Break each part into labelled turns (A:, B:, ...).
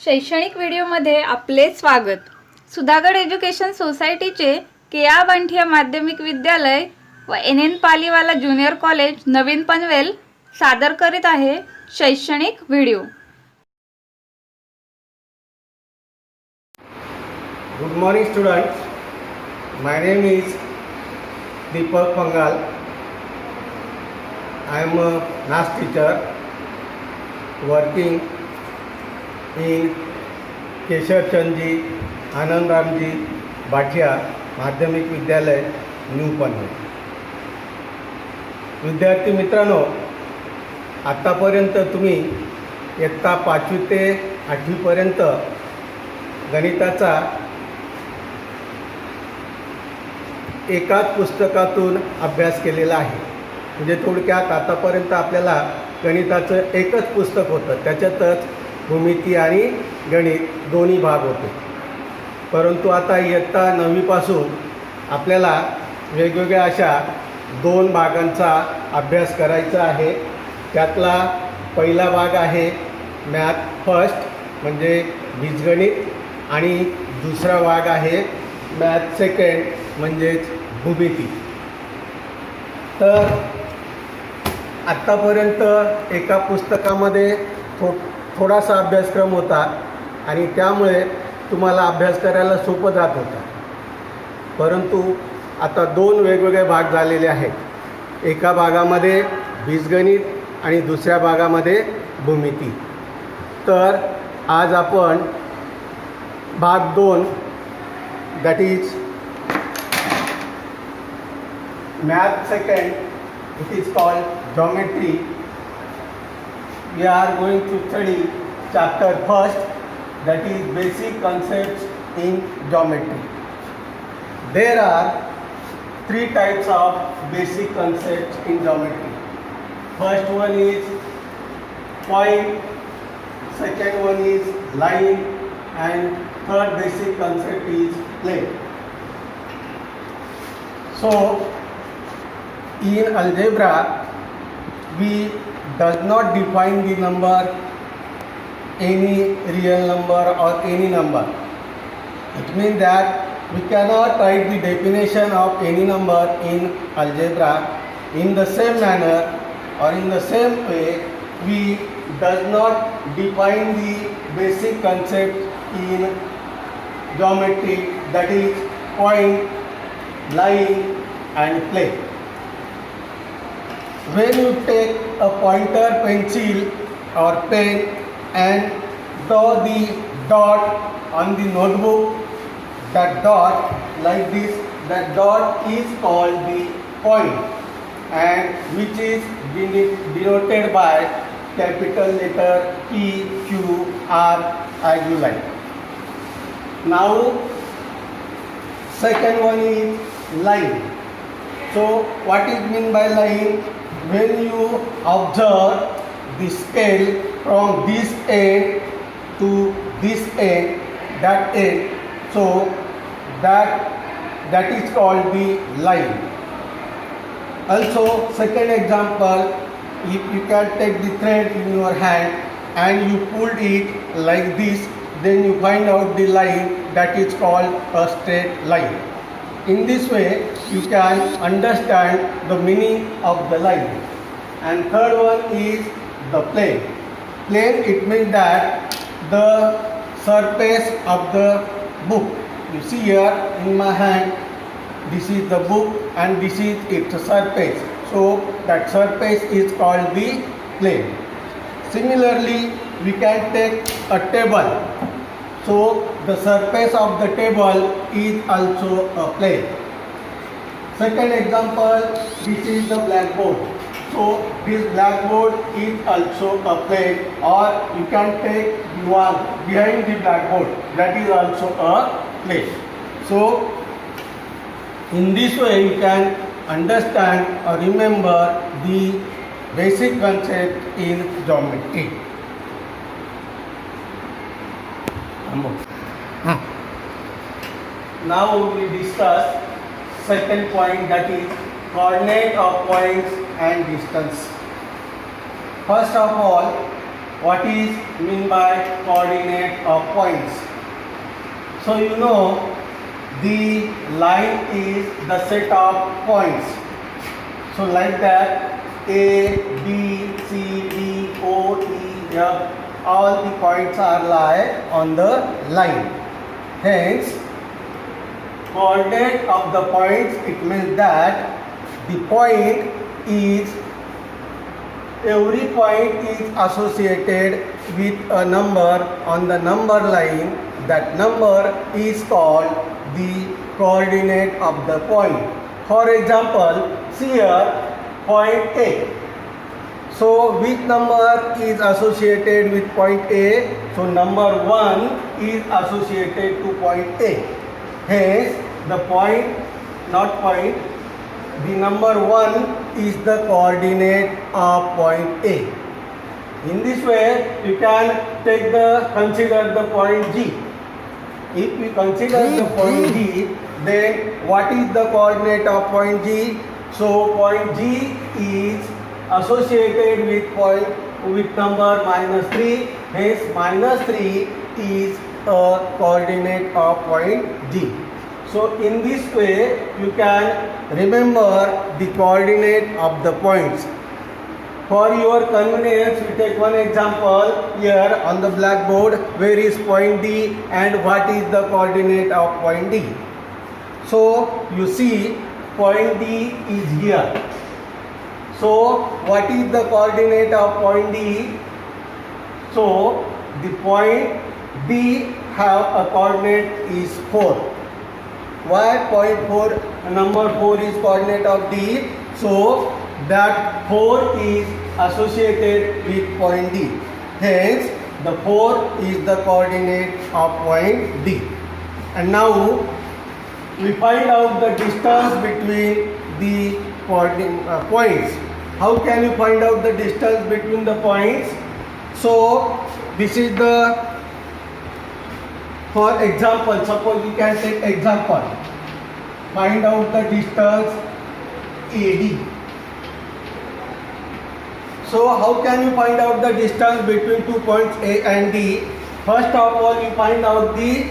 A: शैक्षणिक व्हिडिओमध्ये आपले स्वागत। सुधागड एज्युकेशन सोसायटीचे केआ बांठिया माध्यमिक विद्यालय व एन पालीवाला ज्युनियर कॉलेज नवीन पनवेल सादर करीत आहे शैक्षणिक video.
B: Good morning students, my name is Deepak Pangal. I am a math teacher working in Keshav चंदजी आनंदरामजी बाठिया माध्यमिक विद्यालय न्यू पनवेल। विद्यार्थी मित्रांनो, आतापर्यंत तुम्ही इयत्ता 5वी ते 8वी पर्यंत गणिताचा एकाच पुस्तकातून अभ्यास केलेला आहे। म्हणजे थोडक्यात आतापर्यंत आपल्याला गणिताचं एकच पुस्तक होतं, त्याच्यातच भूमिती आणि गणित दोन्ही भाग होते। परंतु आता इयत्ता 9वी पासून आपल्याला वेगवेगळ्या अशा 2 भागांचा अभ्यास करायचा आहे। त्यातला पहिला भाग आहे मॅथ फर्स्ट म्हणजे बीजगणित आणि दुसरा भाग आहे मॅथ सेकंड म्हणजेच भूमिती। तर आत्तापर्यंत एका पुस्तकामध्ये थोडासा अभ्यासक्रम होता आणि त्यामुळे तुम्हाला अभ्यास करायला सोपं जात होता। परंतु आता 2 वेगवेगळे भाग झालेले आहेत। एका भागामध्ये बीजगणित आणि दुसऱ्या भागामध्ये भूमिती। तर आज आपण भाग 2 that is math second, it is called geometry. We are going to study chapter first, that is basic concepts in geometry. There are 3 types of basic concepts in geometry. First one is point, second one is line, and third basic concept is plane. So in algebra we does not define the number, any real number or any number. It means that we cannot write the definition of any number in algebra in the same manner or in the same way we does not define the basic concept in geometry, that is point, line and plane. When you take a pointer, pencil or pen and draw the dot on the notebook, that dot like this, that dot is called the point and which is denoted by capital letter P, Q, R as you like. Now second one is line. So what is mean by line? When you observe the scale from this end to this end, that end, so that is called the line. Also second example, if you can take the thread in your hand and you pull it like this, then you find out the line, that is called a straight line. In this way you can understand the meaning of the line. And third one is the plane. Plane, it means that the surface of the book. You see here in my hand, this is the book and this is its surface. So that surface is called the plane. Similarly, we can take a table. So the surface of the table is also a plane. Second example, this is the blackboard. So this blackboard is also a plane, or you can take the wall behind the blackboard, that is also a plane. So in this way you can understand or remember the basic concept in geometry. Now we discuss second point, that is coordinate of points and distance. First of all, what is mean by coordinate of points. So you know the line is the set of points. So like that, A, B, C, D, O, E, F, all the points are lie on the line. Hence, coordinate of the points, it means that the point is, every point is associated with a number on the number line. That number is called the coordinate of the point. For example, see here point A. So which number is associated with point A? So number 1 is associated to point A. Hence the point, not point, the number 1 is the coordinate of point A. In this way you can consider the point G. If we consider the point G, then what is the coordinate of point G? So point G is associated with number -3. Hence -3 is a coordinate of point G. So in this way you can remember the coordinate of the points. For your convenience, we take one example here on the blackboard. Where is point D and what is the coordinate of point D? So you see point D is here. So what is the coordinate of point D? So the point D have a coordinate is 4. Why point 4? Number 4 is coordinate of D. So that 4 is associated with point D. Hence the 4 is the coordinate of point D. And now we find out the distance between the points. How can you find out the distance between the points? So this is the, for example, suppose you can take example. Find out the distance AD. So how can you find out the distance between 2 points A and D? First of all, you find out the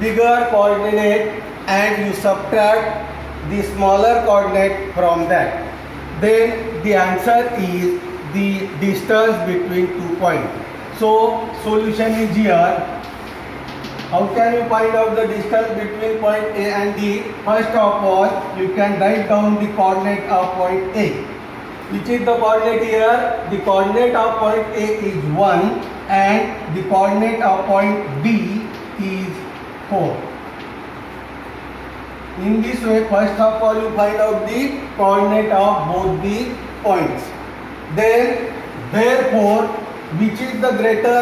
B: bigger coordinate and you subtract the smaller coordinate from that. Then the answer is the distance between 2 points. So solution is here. How can you find out the distance between point A and D? First of all, you can write down the coordinate of point A. Which is the coordinate here? The coordinate of point A is 1 and the coordinate of point B is 4. In this way, first of all, you find out the coordinate of both the points. Then, therefore, which is the greater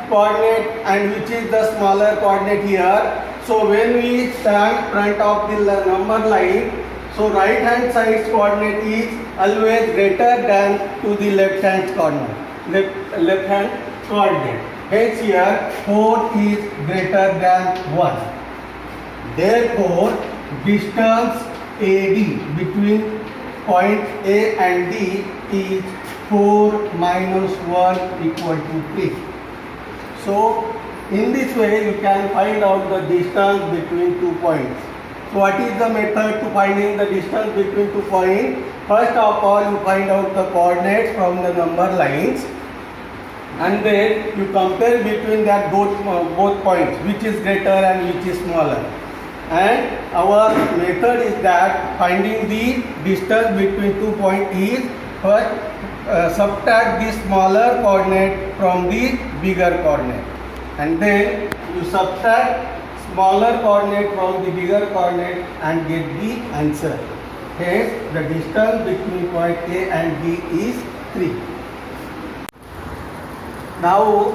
B: coordinate and which is the smaller coordinate here? So when we stand front of the number line, so right hand side's coordinate is always greater than to the left hand coordinate. Left hand coordinate. Hence here 4 is greater than 1. Therefore distance AD between point A and D is 4 minus 1 equal to 3. So in this way you can find out the distance between 2 points. So what is the method to finding the distance between 2 points? First of all, you find out the coordinates from the number lines and then you compare between that both points, which is greater and which is smaller. And our method is that finding the distance between 2 points is first subtract the smaller coordinate from the bigger coordinate and then you subtract smaller coordinate from the bigger coordinate and get the answer. Hence the distance between point A and B is 3. Now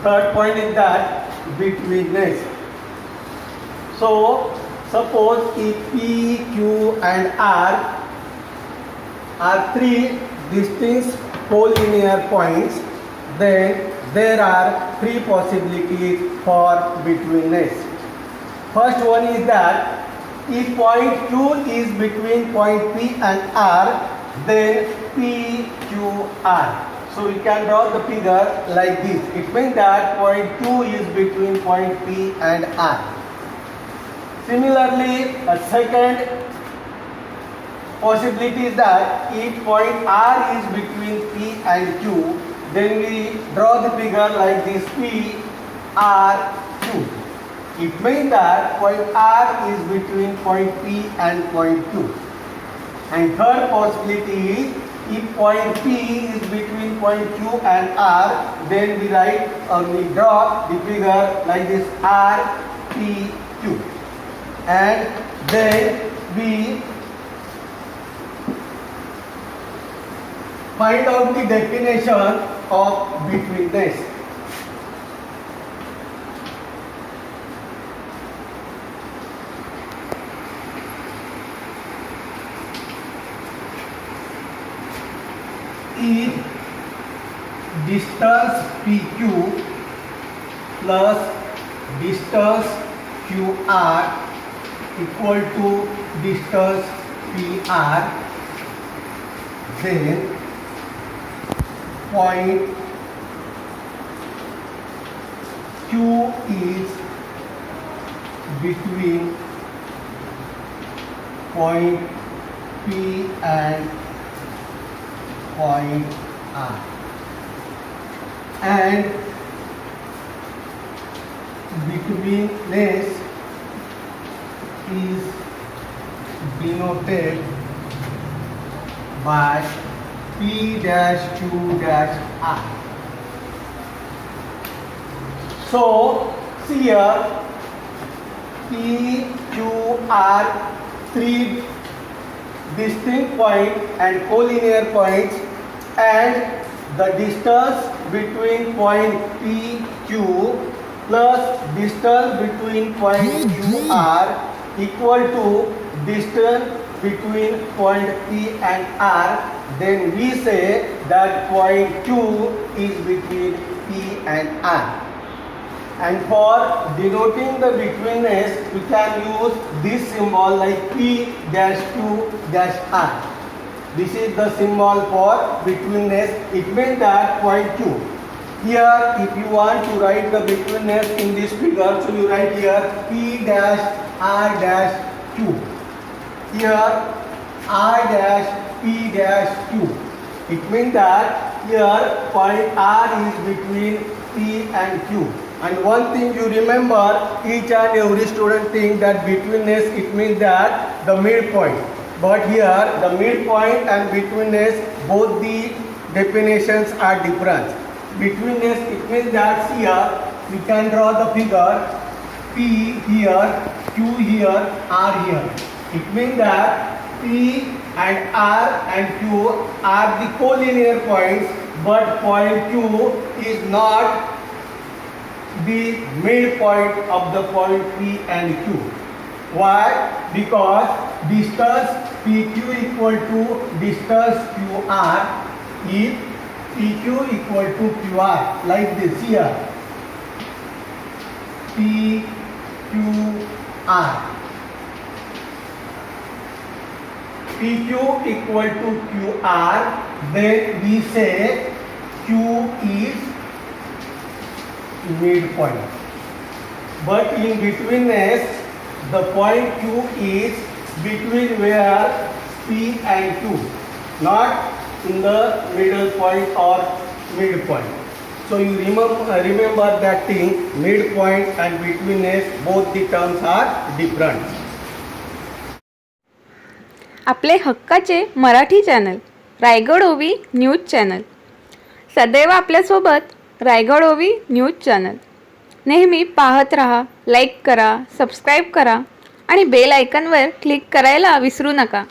B: third point is that betweenness. So suppose if P, Q and R are 3 distinct collinear points, then there are 3 possibilities for betweenness. First one is that if point Q is between point P and R, then P, Q, R. So we can draw the figure like this. It means that point Q is between point P and R. Similarly, a second possibility is that if point R is between P and Q, then we draw the figure like this: P, R, Q. It means that point R is between point P and point Q. And third possibility is if point P is between point Q and R, then we write or we draw the figure like this: R, P, Q. And then we find out the definition of betweenness. If distance PQ plus distance QR equal to distance PR, then point Q is between point P and point R, and betweenness is denoted by P dash Q dash R. So see here, P, Q, R, three distinct points and collinear points, and the distance between point P, Q plus distance between point Q, R equal to distance between point P and R, then we say that point Q is between P and R. And for denoting the betweenness, we can use this symbol like P dash Q dash R. This is the symbol for betweenness. It means that point Q. Here, if you want to write the betweenness in this figure, so you write here P dash R dash Q. Here, R dash P dash Q. It means that here point R is between P and Q. And one thing you remember, each and every student think that betweenness, it means that the midpoint. But here the midpoint and betweenness, both the definitions are different. Betweenness, it means that here we can draw the figure P here, Q here, R here. It means that P and R and Q are the collinear points, but point Q is not the midpoint of the point P and Q. Why? Because distance PQ equal to distance QR. If PQ equal to QR, like this here, PQR. PQ equal to QR, then we say Q is midpoint. But in betweenness, the point Q is between where P and Q, not in the middle point or midpoint. So you remember that thing, midpoint and betweenness, both the terms are different.
A: आपले हक्काचे Marathi channel Raigad ओवी news channel, सदैव आपल्यासोबत रायगड ओवी news channel. नेहमी पाहत रहा, like करा, सबस्क्राईब करा आणि बेल आयकॉनवर क्लिक करायला विसरू नका.